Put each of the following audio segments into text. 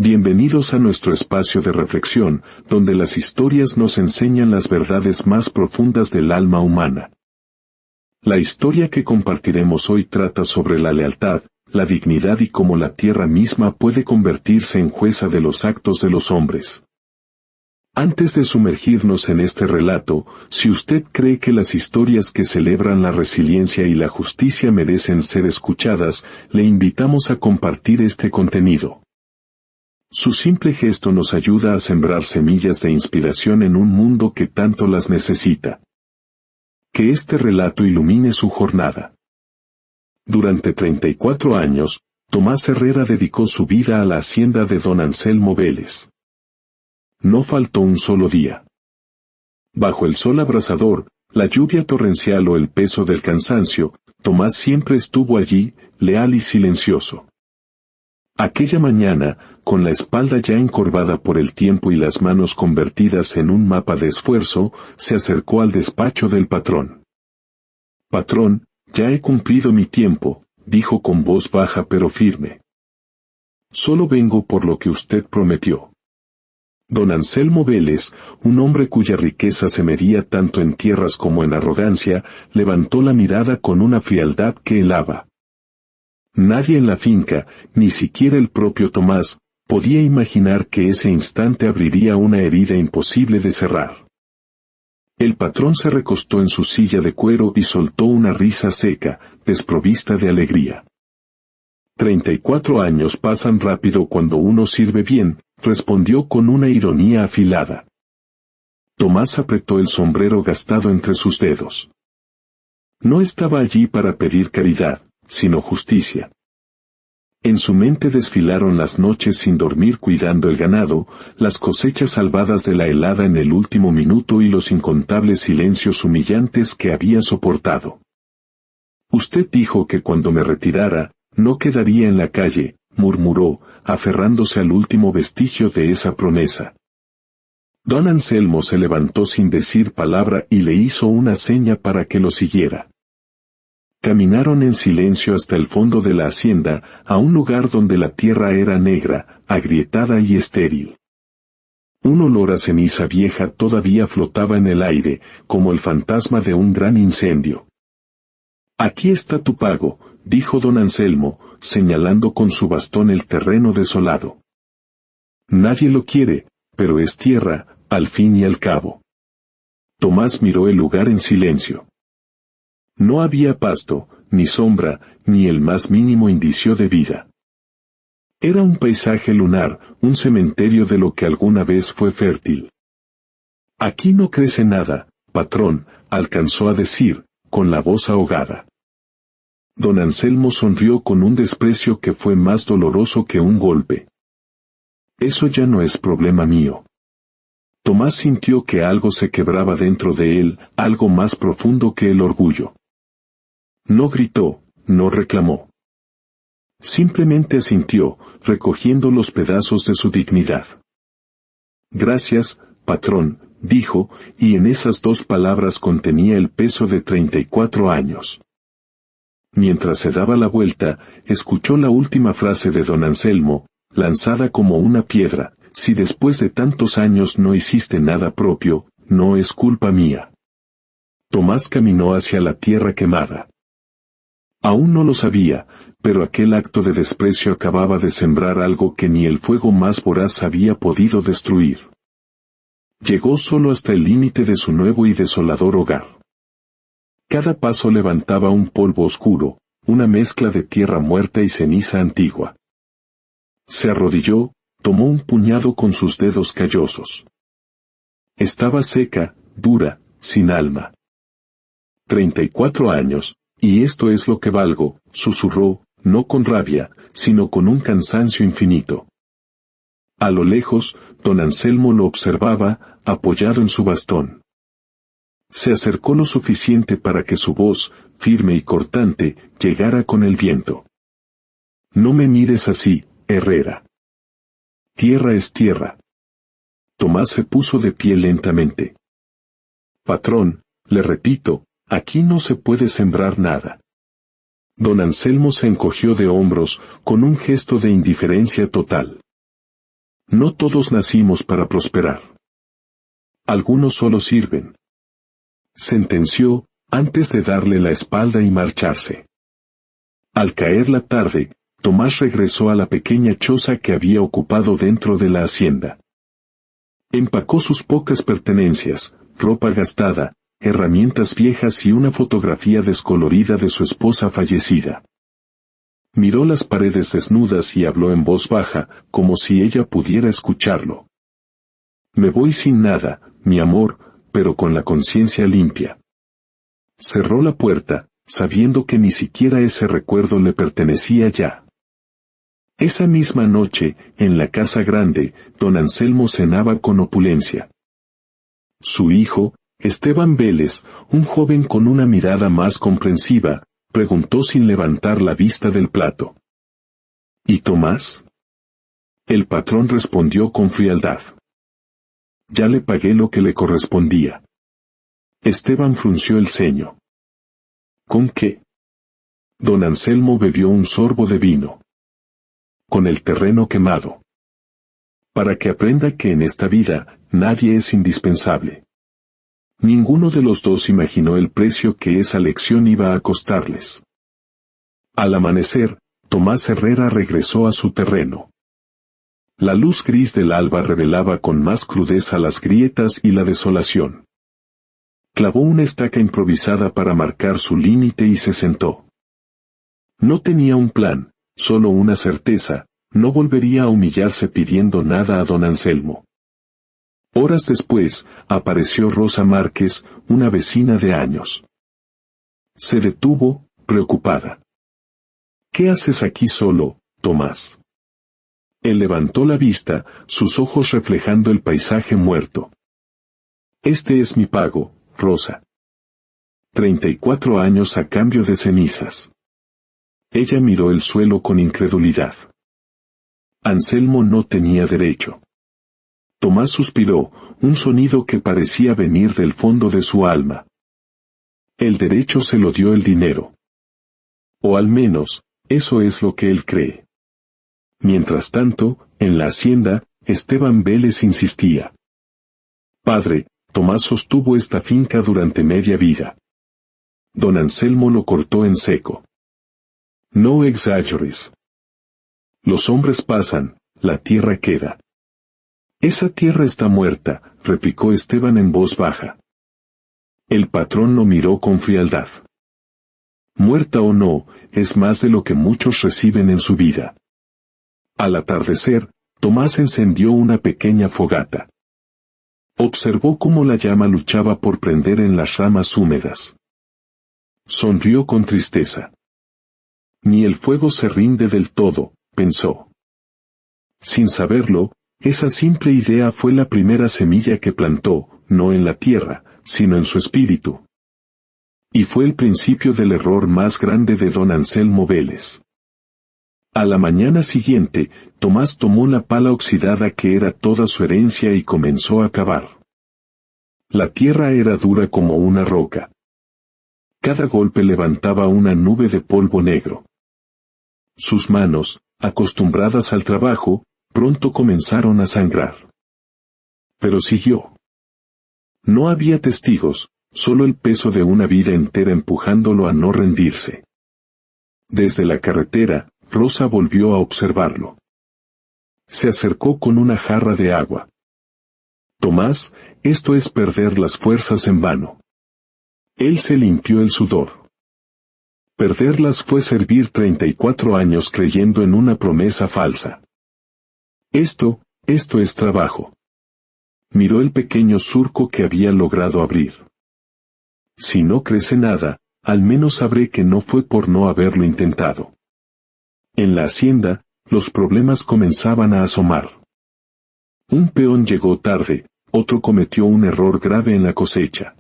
Bienvenidos a nuestro espacio de reflexión, donde las historias nos enseñan las verdades más profundas del alma humana. La historia que compartiremos hoy trata sobre la lealtad, la dignidad y cómo la tierra misma puede convertirse en jueza de los actos de los hombres. Antes de sumergirnos en este relato, si usted cree que las historias que celebran la resiliencia y la justicia merecen ser escuchadas, le invitamos a compartir este contenido. Su simple gesto nos ayuda a sembrar semillas de inspiración en un mundo que tanto las necesita. Que este relato ilumine su jornada. Durante 34 años, Tomás Herrera dedicó su vida a la hacienda de don Anselmo Vélez. No faltó un solo día. Bajo el sol abrasador, la lluvia torrencial o el peso del cansancio, Tomás siempre estuvo allí, leal y silencioso. Aquella mañana, con la espalda ya encorvada por el tiempo y las manos convertidas en un mapa de esfuerzo, se acercó al despacho del patrón. «Patrón, ya he cumplido mi tiempo», dijo con voz baja pero firme. «Solo vengo por lo que usted prometió». Don Anselmo Vélez, un hombre cuya riqueza se medía tanto en tierras como en arrogancia, levantó la mirada con una frialdad que helaba. Nadie en la finca, ni siquiera el propio Tomás, podía imaginar que ese instante abriría una herida imposible de cerrar. El patrón se recostó en su silla de cuero y soltó una risa seca, desprovista de alegría. 34 años pasan rápido cuando uno sirve bien, respondió con una ironía afilada. Tomás apretó el sombrero gastado entre sus dedos. No estaba allí para pedir caridad, sino justicia. En su mente desfilaron las noches sin dormir cuidando el ganado, las cosechas salvadas de la helada en el último minuto y los incontables silencios humillantes que había soportado. «Usted dijo que cuando me retirara, no quedaría en la calle», murmuró, aferrándose al último vestigio de esa promesa. Don Anselmo se levantó sin decir palabra y le hizo una seña para que lo siguiera. Caminaron en silencio hasta el fondo de la hacienda, a un lugar donde la tierra era negra, agrietada y estéril. Un olor a ceniza vieja todavía flotaba en el aire, como el fantasma de un gran incendio. «Aquí está tu pago», dijo don Anselmo, señalando con su bastón el terreno desolado. «Nadie lo quiere, pero es tierra, al fin y al cabo». Tomás miró el lugar en silencio. No había pasto, ni sombra, ni el más mínimo indicio de vida. Era un paisaje lunar, un cementerio de lo que alguna vez fue fértil. «Aquí no crece nada, patrón», alcanzó a decir, con la voz ahogada. Don Anselmo sonrió con un desprecio que fue más doloroso que un golpe. «Eso ya no es problema mío». Tomás sintió que algo se quebraba dentro de él, algo más profundo que el orgullo. No gritó, no reclamó. Simplemente asintió, recogiendo los pedazos de su dignidad. «Gracias, patrón», dijo, y en esas dos palabras contenía el peso de 34 años. Mientras se daba la vuelta, escuchó la última frase de don Anselmo, lanzada como una piedra: «Si después de tantos años no hiciste nada propio, no es culpa mía». Tomás caminó hacia la tierra quemada. Aún no lo sabía, pero aquel acto de desprecio acababa de sembrar algo que ni el fuego más voraz había podido destruir. Llegó solo hasta el límite de su nuevo y desolador hogar. Cada paso levantaba un polvo oscuro, una mezcla de tierra muerta y ceniza antigua. Se arrodilló, tomó un puñado con sus dedos callosos. Estaba seca, dura, sin alma. 34 años, y esto es lo que valgo, susurró, no con rabia, sino con un cansancio infinito. A lo lejos, don Anselmo lo observaba, apoyado en su bastón. Se acercó lo suficiente para que su voz, firme y cortante, llegara con el viento. «No me mires así, Herrera. Tierra es tierra». Tomás se puso de pie lentamente. «Patrón, le repito, aquí no se puede sembrar nada». Don Anselmo se encogió de hombros, con un gesto de indiferencia total. No todos nacimos para prosperar. Algunos solo sirven. Sentenció, antes de darle la espalda y marcharse. Al caer la tarde, Tomás regresó a la pequeña choza que había ocupado dentro de la hacienda. Empacó sus pocas pertenencias, ropa gastada, herramientas viejas y una fotografía descolorida de su esposa fallecida. Miró las paredes desnudas y habló en voz baja, como si ella pudiera escucharlo. Me voy sin nada, mi amor, pero con la conciencia limpia. Cerró la puerta, sabiendo que ni siquiera ese recuerdo le pertenecía ya. Esa misma noche, en la casa grande, don Anselmo cenaba con opulencia. Su hijo, Esteban Vélez, un joven con una mirada más comprensiva, preguntó sin levantar la vista del plato. ¿Y Tomás? El patrón respondió con frialdad. Ya le pagué lo que le correspondía. Esteban frunció el ceño. ¿Con qué? Don Anselmo bebió un sorbo de vino. Con el terreno quemado. Para que aprenda que en esta vida, nadie es indispensable. Ninguno de los dos imaginó el precio que esa lección iba a costarles. Al amanecer, Tomás Herrera regresó a su terreno. La luz gris del alba revelaba con más crudeza las grietas y la desolación. Clavó una estaca improvisada para marcar su límite y se sentó. No tenía un plan, solo una certeza, no volvería a humillarse pidiendo nada a don Anselmo. Horas después, apareció Rosa Márquez, una vecina de años. Se detuvo, preocupada. ¿Qué haces aquí solo, Tomás? Él levantó la vista, sus ojos reflejando el paisaje muerto. Este es mi pago, Rosa. 34 años a cambio de cenizas. Ella miró el suelo con incredulidad. Anselmo no tenía derecho. Tomás suspiró, un sonido que parecía venir del fondo de su alma. El derecho se lo dio el dinero. O al menos, eso es lo que él cree. Mientras tanto, en la hacienda, Esteban Vélez insistía. Padre, Tomás sostuvo esta finca durante media vida. Don Anselmo lo cortó en seco. No exageres. Los hombres pasan, la tierra queda. Esa tierra está muerta, replicó Esteban en voz baja. El patrón lo miró con frialdad. Muerta o no, es más de lo que muchos reciben en su vida. Al atardecer, Tomás encendió una pequeña fogata. Observó cómo la llama luchaba por prender en las ramas húmedas. Sonrió con tristeza. Ni el fuego se rinde del todo, pensó. Sin saberlo, esa simple idea fue la primera semilla que plantó, no en la tierra, sino en su espíritu. Y fue el principio del error más grande de don Anselmo Vélez. A la mañana siguiente, Tomás tomó la pala oxidada que era toda su herencia y comenzó a cavar. La tierra era dura como una roca. Cada golpe levantaba una nube de polvo negro. Sus manos, acostumbradas al trabajo, pronto comenzaron a sangrar. Pero siguió. No había testigos, solo el peso de una vida entera empujándolo a no rendirse. Desde la carretera, Rosa volvió a observarlo. Se acercó con una jarra de agua. Tomás, esto es perder las fuerzas en vano. Él se limpió el sudor. Perderlas fue servir 34 años creyendo en una promesa falsa. Esto es trabajo. Miró el pequeño surco que había logrado abrir. Si no crece nada, al menos sabré que no fue por no haberlo intentado. En la hacienda, los problemas comenzaban a asomar. Un peón llegó tarde, otro cometió un error grave en la cosecha.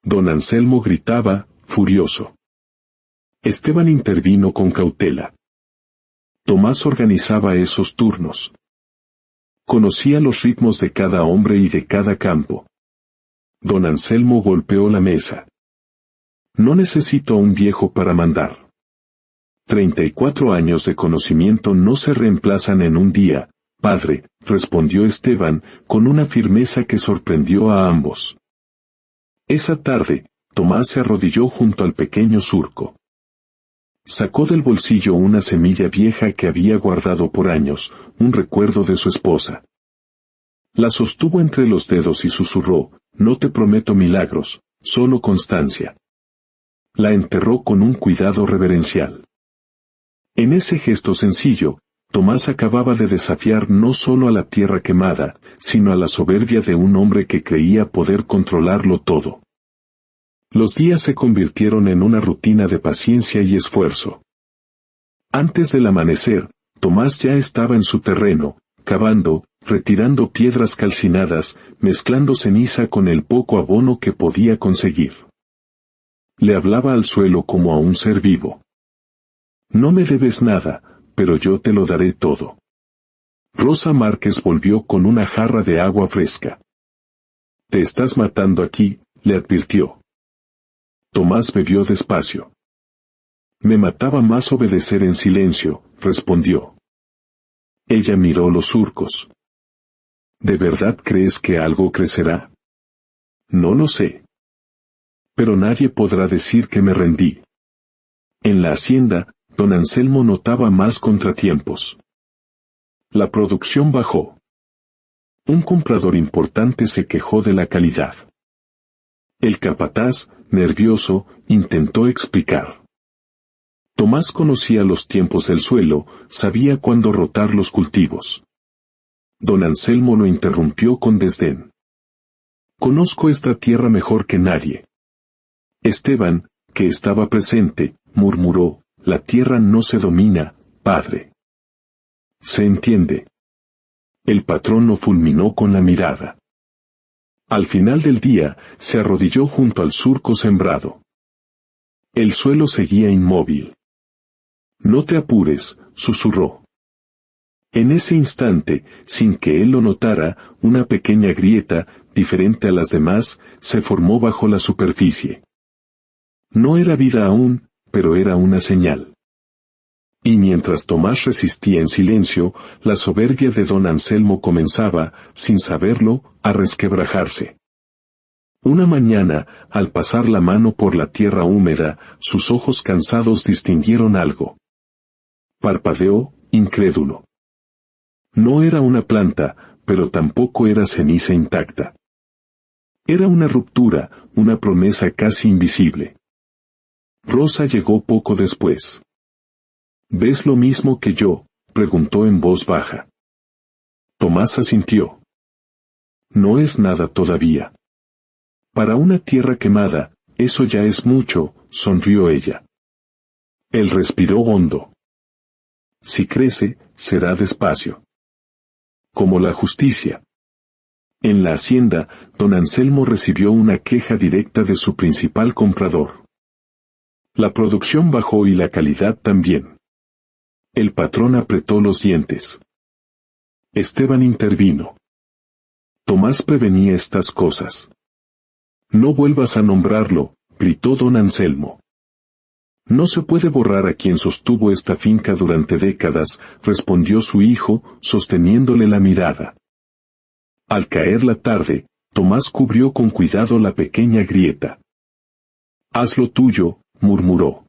Don Anselmo gritaba, furioso. Esteban intervino con cautela. Tomás organizaba esos turnos. Conocía los ritmos de cada hombre y de cada campo. Don Anselmo golpeó la mesa. No necesito a un viejo para mandar. 34 años de conocimiento no se reemplazan en un día, padre, respondió Esteban, con una firmeza que sorprendió a ambos. Esa tarde, Tomás se arrodilló junto al pequeño surco. Sacó del bolsillo una semilla vieja que había guardado por años, un recuerdo de su esposa. La sostuvo entre los dedos y susurró: «No te prometo milagros, solo constancia». La enterró con un cuidado reverencial. En ese gesto sencillo, Tomás acababa de desafiar no solo a la tierra quemada, sino a la soberbia de un hombre que creía poder controlarlo todo. Los días se convirtieron en una rutina de paciencia y esfuerzo. Antes del amanecer, Tomás ya estaba en su terreno, cavando, retirando piedras calcinadas, mezclando ceniza con el poco abono que podía conseguir. Le hablaba al suelo como a un ser vivo. «No me debes nada, pero yo te lo daré todo». Rosa Márquez volvió con una jarra de agua fresca. «Te estás matando aquí», le advirtió. Tomás bebió despacio. «Me mataba más obedecer en silencio», respondió. Ella miró los surcos. «¿De verdad crees que algo crecerá?» «No lo sé. Pero nadie podrá decir que me rendí». En la hacienda, don Anselmo notaba más contratiempos. La producción bajó. Un comprador importante se quejó de la calidad. El capataz, nervioso, intentó explicar. Tomás conocía los tiempos del suelo, sabía cuándo rotar los cultivos. Don Anselmo lo interrumpió con desdén. «Conozco esta tierra mejor que nadie». Esteban, que estaba presente, murmuró: «La tierra no se domina, padre». «Se entiende». El patrón lo fulminó con la mirada. Al final del día, se arrodilló junto al surco sembrado. El suelo seguía inmóvil. «No te apures», susurró. En ese instante, sin que él lo notara, una pequeña grieta, diferente a las demás, se formó bajo la superficie. No era vida aún, pero era una señal. Y mientras Tomás resistía en silencio, la soberbia de don Anselmo comenzaba, sin saberlo, a resquebrajarse. Una mañana, al pasar la mano por la tierra húmeda, sus ojos cansados distinguieron algo. Parpadeó, incrédulo. No era una planta, pero tampoco era ceniza intacta. Era una ruptura, una promesa casi invisible. Rosa llegó poco después. «¿Ves lo mismo que yo?», preguntó en voz baja. Tomás asintió. «No es nada todavía». «Para una tierra quemada, eso ya es mucho», sonrió ella. Él respiró hondo. «Si crece, será despacio. Como la justicia». En la hacienda, don Anselmo recibió una queja directa de su principal comprador. La producción bajó y la calidad también. El patrón apretó los dientes. Esteban intervino. Tomás prevenía estas cosas. «No vuelvas a nombrarlo», gritó don Anselmo. «No se puede borrar a quien sostuvo esta finca durante décadas», respondió su hijo, sosteniéndole la mirada. Al caer la tarde, Tomás cubrió con cuidado la pequeña grieta. «Haz lo tuyo», murmuró.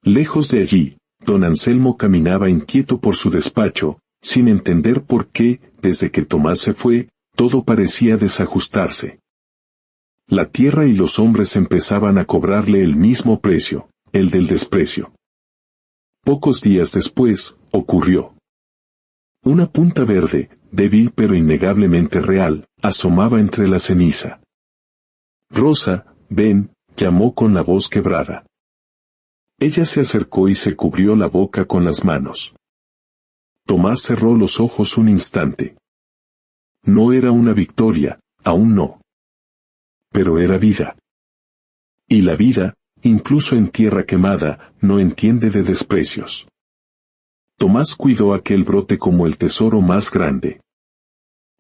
Lejos de allí, don Anselmo caminaba inquieto por su despacho, sin entender por qué, desde que Tomás se fue, todo parecía desajustarse. La tierra y los hombres empezaban a cobrarle el mismo precio, el del desprecio. Pocos días después, ocurrió. Una punta verde, débil pero innegablemente real, asomaba entre la ceniza. «Rosa, ven», llamó con la voz quebrada. Ella se acercó y se cubrió la boca con las manos. Tomás cerró los ojos un instante. No era una victoria, aún no. Pero era vida. Y la vida, incluso en tierra quemada, no entiende de desprecios. Tomás cuidó aquel brote como el tesoro más grande.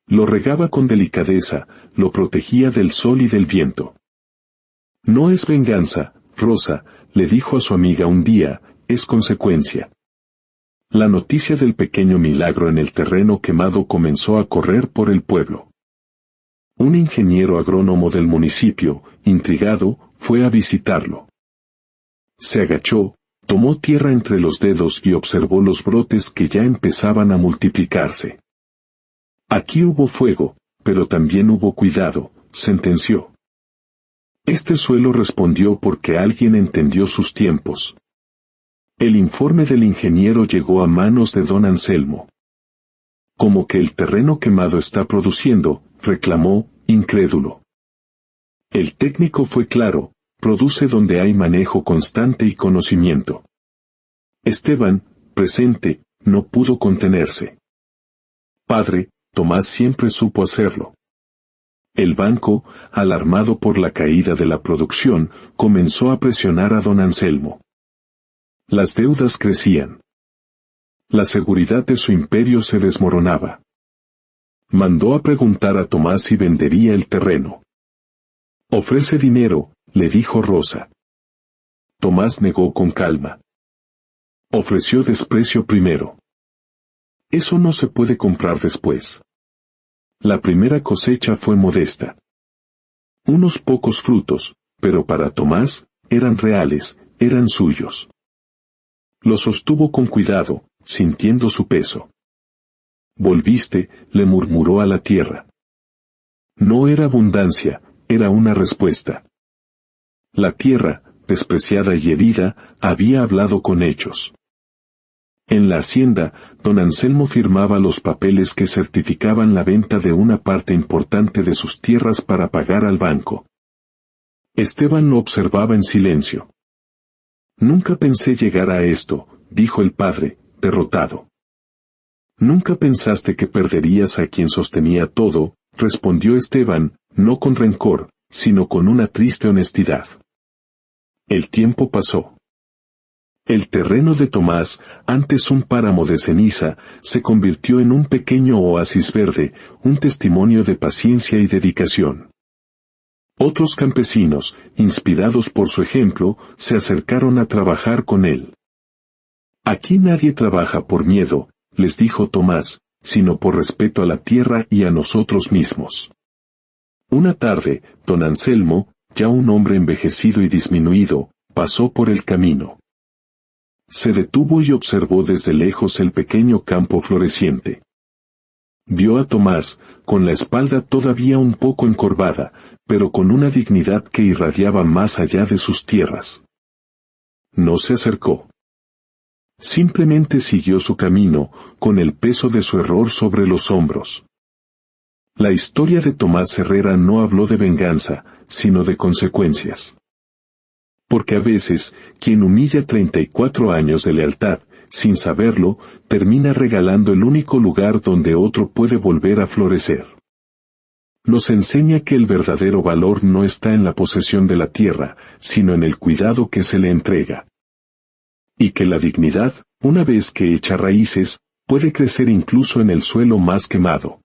Lo regaba con delicadeza, lo protegía del sol y del viento. «No es venganza, Rosa», le dijo a su amiga un día, «es consecuencia». La noticia del pequeño milagro en el terreno quemado comenzó a correr por el pueblo. Un ingeniero agrónomo del municipio, intrigado, fue a visitarlo. Se agachó, tomó tierra entre los dedos y observó los brotes que ya empezaban a multiplicarse. Aquí hubo fuego, pero también hubo cuidado, sentenció. Este suelo respondió porque alguien entendió sus tiempos. El informe del ingeniero llegó a manos de don Anselmo. Como que el terreno quemado está produciendo, reclamó, incrédulo. El técnico fue claro, produce donde hay manejo constante y conocimiento. Esteban, presente, no pudo contenerse. Padre, Tomás siempre supo hacerlo. El banco, alarmado por la caída de la producción, comenzó a presionar a don Anselmo. Las deudas crecían. La seguridad de su imperio se desmoronaba. Mandó a preguntar a Tomás si vendería el terreno. Ofrece dinero, le dijo Rosa. Tomás negó con calma. Ofreció desprecio primero. Eso no se puede comprar después. La primera cosecha fue modesta. Unos pocos frutos, pero para Tomás, eran reales, eran suyos. Lo sostuvo con cuidado, sintiendo su peso. Volviste, le murmuró a la tierra. No era abundancia, era una respuesta. La tierra, despreciada y herida, había hablado con hechos. En la hacienda, don Anselmo firmaba los papeles que certificaban la venta de una parte importante de sus tierras para pagar al banco. Esteban lo observaba en silencio. Nunca pensé llegar a esto, dijo el padre, derrotado. Nunca pensaste que perderías a quien sostenía todo, respondió Esteban, no con rencor, sino con una triste honestidad. El tiempo pasó. El terreno de Tomás, antes un páramo de ceniza, se convirtió en un pequeño oasis verde, un testimonio de paciencia y dedicación. Otros campesinos, inspirados por su ejemplo, se acercaron a trabajar con él. Aquí nadie trabaja por miedo, les dijo Tomás, sino por respeto a la tierra y a nosotros mismos. Una tarde, don Anselmo, ya un hombre envejecido y disminuido, pasó por el camino. Se detuvo y observó desde lejos el pequeño campo floreciente. Vio a Tomás, con la espalda todavía un poco encorvada, pero con una dignidad que irradiaba más allá de sus tierras. No se acercó. Simplemente siguió su camino, con el peso de su error sobre los hombros. La historia de Tomás Herrera no habló de venganza, sino de consecuencias. Porque a veces, quien humilla 34 años de lealtad, sin saberlo, termina regalando el único lugar donde otro puede volver a florecer. Nos enseña que el verdadero valor no está en la posesión de la tierra, sino en el cuidado que se le entrega. Y que la dignidad, una vez que echa raíces, puede crecer incluso en el suelo más quemado.